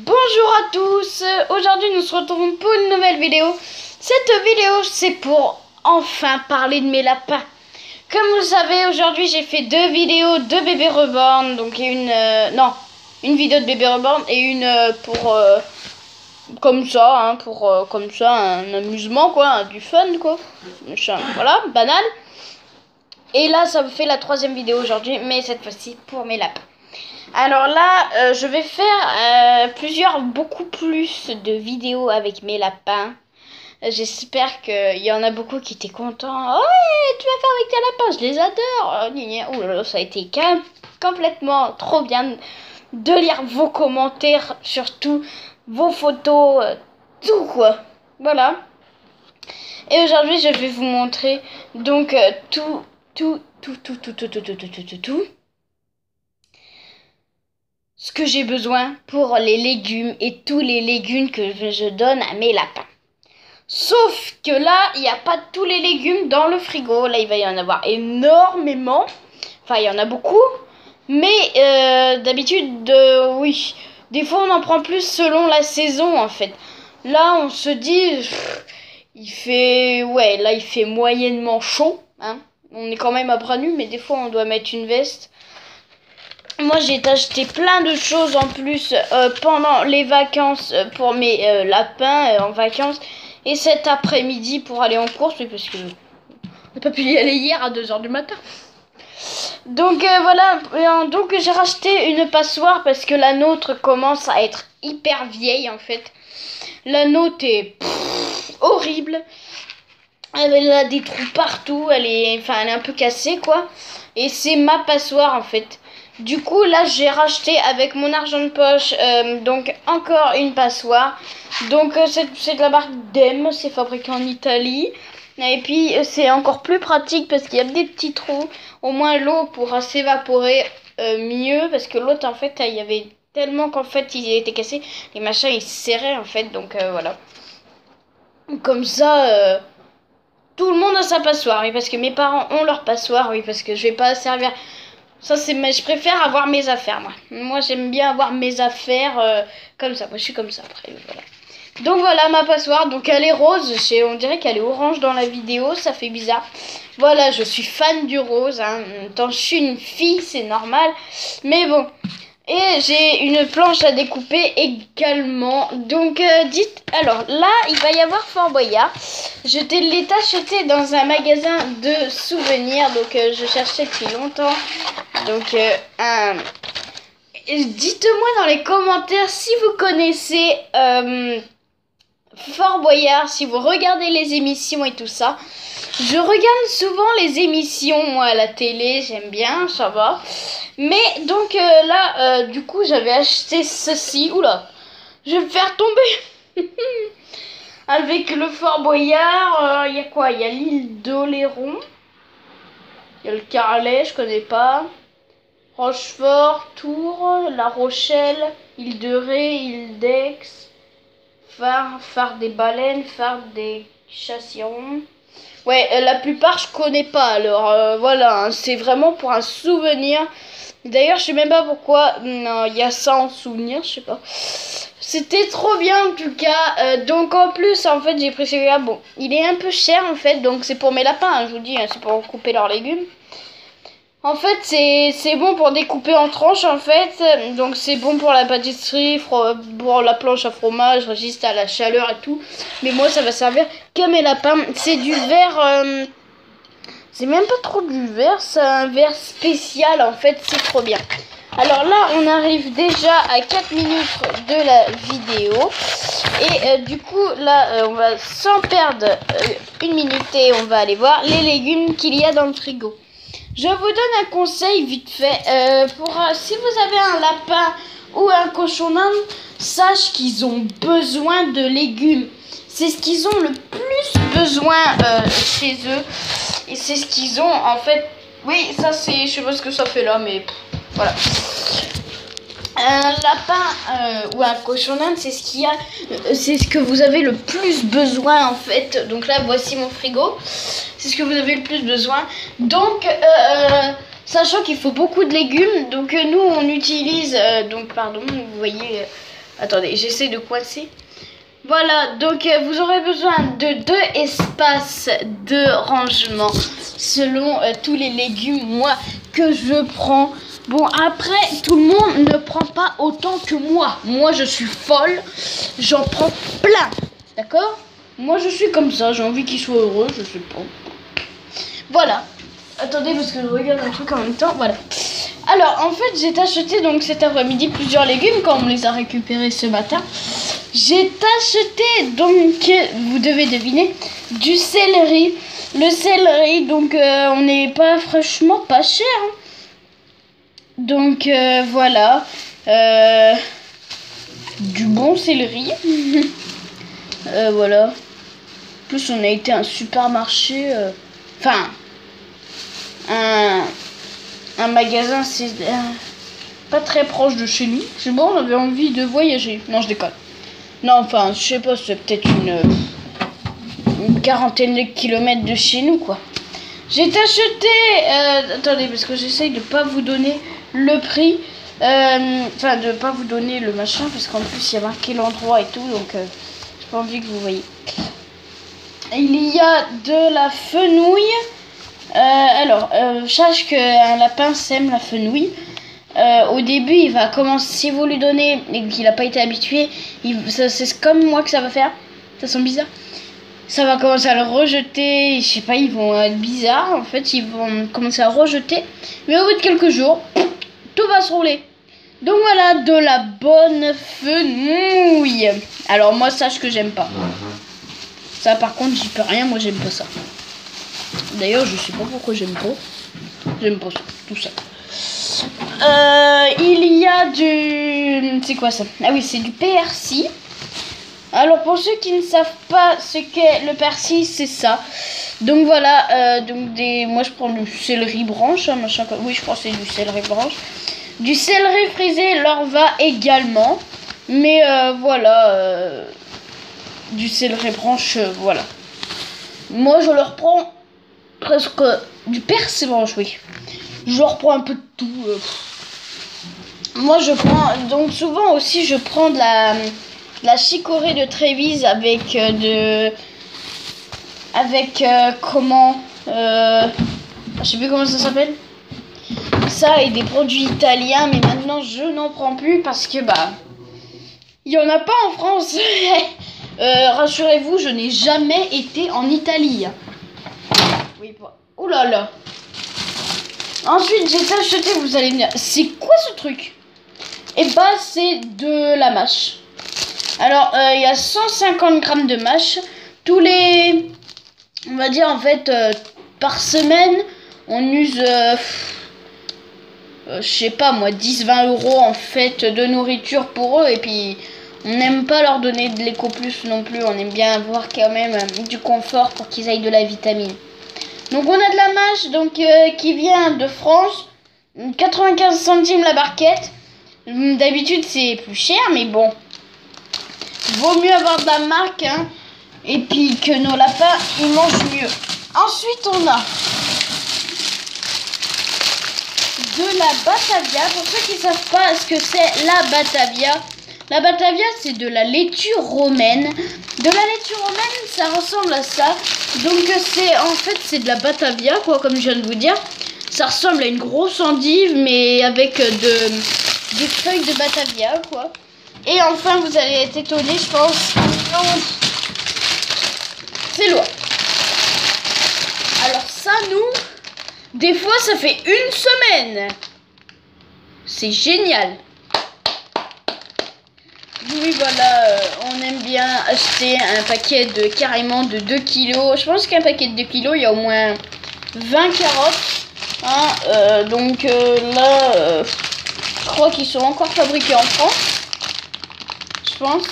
Bonjour à tous, aujourd'hui nous se retrouvons pour une nouvelle vidéo. Cette vidéo c'est pour enfin parler de mes lapins. Comme vous le savez, aujourd'hui j'ai fait deux vidéos de bébé reborn. Donc une vidéo de bébé reborn et une pour comme ça, comme ça, un amusement quoi, du fun quoi. Voilà, banal. Et là ça me fait la troisième vidéo aujourd'hui, mais cette fois-ci pour mes lapins. Alors là, je vais faire beaucoup plus de vidéos avec mes lapins. J'espère qu'il y en a beaucoup qui étaient contents. Oh, ouais, tu vas faire avec tes lapins, je les adore. Oh là là, ça a été complètement trop bien de lire vos commentaires, surtout vos photos, tout quoi. Voilà. Et aujourd'hui, je vais vous montrer donc tout ce que j'ai besoin pour les légumes et tous les légumes que je donne à mes lapins. Sauf que là, il n'y a pas tous les légumes dans le frigo. Là, il va y en avoir énormément. Enfin, il y en a beaucoup. Mais d'habitude, oui. Des fois, on en prend plus selon la saison, en fait. Là, on se dit... il fait moyennement chaud. Hein. On est quand même à bras nus, mais des fois, on doit mettre une veste. Moi, j'ai acheté plein de choses en plus pendant les vacances pour mes lapins en vacances. Et cet après-midi pour aller en course, oui, parce que on n'a pas pu y aller hier à 2 h du matin. Donc voilà, donc j'ai racheté une passoire parce que la nôtre commence à être hyper vieille en fait. La nôtre est horrible. Elle a des trous partout, elle est un peu cassée quoi. Et c'est ma passoire en fait. Du coup, là, j'ai racheté avec mon argent de poche, donc encore une passoire. Donc, c'est de la marque Dem, c'est fabriqué en Italie. Et puis, c'est encore plus pratique parce qu'il y a des petits trous. Au moins, l'eau pourra s'évaporer mieux parce que l'autre, en fait, il y avait tellement qu'en fait, il était cassé. Les machins, ils se serraient, en fait, donc voilà. Comme ça, tout le monde a sa passoire, oui, parce que mes parents ont leur passoire, oui, parce que je vais pas servir... Ça, je préfère avoir mes affaires, moi. Moi, j'aime bien avoir mes affaires comme ça. Moi, je suis comme ça, après, voilà. Donc, voilà ma passoire. Donc, elle est rose. On dirait qu'elle est orange dans la vidéo. Ça fait bizarre. Voilà, je suis fan du rose. Hein. Tant je suis une fille, c'est normal. Mais bon. Et j'ai une planche à découper également. Donc, alors, là, il va y avoir Fort Boyard. Je l'ai acheté dans un magasin de souvenirs. Donc, je cherchais depuis longtemps. Donc, dites-moi dans les commentaires si vous connaissez Fort Boyard, si vous regardez les émissions et tout ça. Je regarde souvent les émissions, moi, à la télé, j'aime bien, ça va. Mais, donc, là, du coup, j'avais acheté ceci. Oula, je vais me faire tomber. Avec le Fort Boyard, il y a quoi? Il y a l'île d'Oléron. Il y a le Carlet, je connais pas. Rochefort, Tours, La Rochelle, Île de Ré, Île d'Aix, phare des baleines, phare des châssis-ronds. Ouais, la plupart je connais pas, alors voilà, hein, c'est vraiment pour un souvenir. D'ailleurs, je sais même pas pourquoi il y a ça en souvenir, je sais pas. C'était trop bien en tout cas. Donc en plus, en fait, j'ai pris celui-là. Bon, il est un peu cher en fait, donc c'est pour mes lapins, hein, je vous dis, hein, c'est pour couper leurs légumes. En fait, c'est bon pour découper en tranches, en fait. Donc, c'est bon pour la pâtisserie, pour la planche à fromage, résiste à la chaleur et tout. Mais moi, ça va servir qu'à mes lapins. C'est du verre... c'est même pas trop du verre, c'est un verre spécial, en fait. C'est trop bien. Alors là, on arrive déjà à 4 minutes de la vidéo. Et du coup, là, on va sans perdre une minute et on va aller voir les légumes qu'il y a dans le frigo. Je vous donne un conseil vite fait, si vous avez un lapin ou un cochon d'Inde, sache qu'ils ont besoin de légumes. C'est ce qu'ils ont le plus besoin chez eux. Et c'est ce qu'ils ont en fait. Oui, ça c'est, je sais pas ce que ça fait là, mais voilà. Un lapin ou un cochon d'Inde, c'est ce que vous avez le plus besoin en fait. Donc là, voici mon frigo. C'est ce que vous avez le plus besoin. Donc, sachant qu'il faut beaucoup de légumes, donc nous on utilise, vous voyez, Attendez, j'essaie de coincer. Voilà, donc vous aurez besoin de 2 espaces de rangement selon tous les légumes, moi, que je prends. Bon, après, tout le monde ne prend pas autant que moi. Moi, je suis folle, j'en prends plein, d'accord? Moi, je suis comme ça, j'ai envie qu'il soit heureux, je sais pas. Voilà. Attendez, parce que je regarde un truc en même temps, voilà. Alors, en fait, j'ai acheté donc cet après-midi plusieurs légumes quand on me les a récupérés ce matin. J'ai acheté donc, vous devez deviner, du céleri. Le céleri, donc on n'est pas franchement pas cher. Hein. Donc voilà, du bon céleri. Voilà. En plus, on a été à un supermarché, enfin, un magasin, c'est pas très proche de chez nous. C'est bon, on avait envie de voyager. Non, je déconne. Non, enfin, je sais pas, c'est peut-être une quarantaine de kilomètres de chez nous, quoi. J'ai acheté... attendez, parce que j'essaye de pas vous donner le prix. Enfin, de pas vous donner le machin, parce qu'en plus, il y a marqué l'endroit et tout, donc j'ai pas envie que vous voyez. Il y a de la fenouil. Alors, sache qu'un lapin sème la fenouil. Au début, il va commencer, si vous lui donnez et qu'il n'a pas été habitué, c'est comme moi que ça va faire. Ça sent bizarre. Ça va commencer à le rejeter. Je sais pas, ils vont être bizarres. En fait, ils vont commencer à rejeter. Mais au bout de quelques jours, tout va se rouler. Donc voilà, de la bonne fenouil. Alors moi, sache que j'aime pas. Ça, par contre, j'y peux rien. Moi, j'aime pas ça. D'ailleurs, je sais pas pourquoi j'aime pas. J'aime pas ça, tout ça. Il y a du... C'est quoi ça? Ah oui, c'est du persil. Alors pour ceux qui ne savent pas ce qu'est le persil, c'est ça. Donc voilà, moi je prends du céleri branche, hein, machin. Oui, je crois que c'est du céleri branche. Du céleri frisé leur va également. Mais voilà, du céleri branche, voilà. Moi je leur prends presque du persil branche, oui. Je reprends un peu de tout. Moi, je prends... Donc, souvent aussi, je prends de la chicorée de Trévise avec comment... je sais plus comment ça s'appelle. Ça et des produits italiens. Mais maintenant, je n'en prends plus parce que, bah... Il n'y en a pas en France. Rassurez-vous, je n'ai jamais été en Italie. Oui, oh là là. Ensuite, j'ai acheté, vous allez me dire, c'est quoi ce truc? Et bah, c'est de la mâche. Alors, il y a 150 grammes de mâche. Tous les, on va dire en fait, par semaine, on use, je sais pas moi, 10-20 euros en fait de nourriture pour eux. Et puis, on n'aime pas leur donner de l'éco plus non plus. On aime bien avoir quand même du confort pour qu'ils aillent de la vitamine. Donc on a de la mâche donc, qui vient de France, 95 centimes la barquette. D'habitude c'est plus cher mais bon, vaut mieux avoir de la marque hein, et puis que nos lapins ils mangent mieux. Ensuite on a de la Batavia. Pour ceux qui ne savent pas ce que c'est la Batavia c'est de la laitue romaine. De la laitue romaine, ça ressemble à ça. Donc c'est de la Batavia quoi, comme je viens de vous dire. Ça ressemble à une grosse endive mais avec des feuilles de Batavia quoi. Et enfin vous allez être étonnés je pense. C'est loin. Alors ça nous, des fois ça fait une semaine. C'est génial. Oui voilà, on aime bien acheter un paquet de carrément de 2 kilos. Je pense qu'un paquet de 2 kilos, il y a au moins 20 carottes. Hein, donc là, je crois qu'ils sont encore fabriqués en France. Je pense.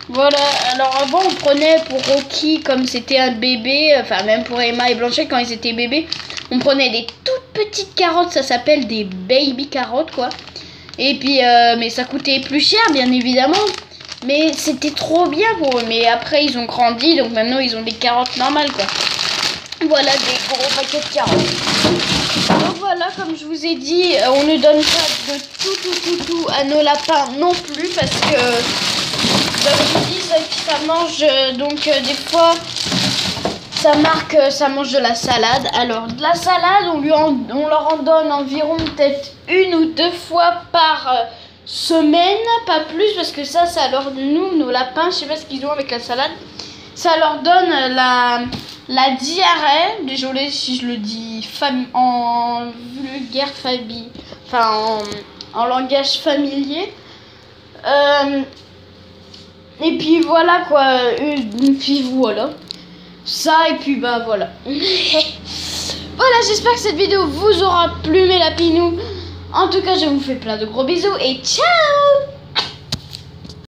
Voilà, alors avant on prenait pour Rocky comme c'était un bébé, enfin même pour Emma et Blanchet quand ils étaient bébés, on prenait des toutes petites carottes, ça s'appelle des baby carottes quoi. Et puis, mais ça coûtait plus cher, bien évidemment. Mais c'était trop bien pour eux. Mais après, ils ont grandi, donc maintenant, ils ont des carottes normales, quoi. Voilà, des gros paquets de carottes. Donc voilà, comme je vous ai dit, on ne donne pas de tout à nos lapins non plus parce que, comme je vous dis, ça mange, donc des fois, ça marque, ça mange de la salade. Alors, de la salade, on leur en donne environ peut-être 1 ou 2 fois par semaine, pas plus, parce que ça leur, nos lapins, je sais pas ce qu'ils ont avec la salade, ça leur donne la diarrhée. Désolé si je le dis en vulgaire famille, enfin en langage familier. Et puis voilà quoi, et puis voilà. Ça et puis bah voilà. Voilà, j'espère que cette vidéo vous aura plu mes lapinous. En tout cas, je vous fais plein de gros bisous et ciao!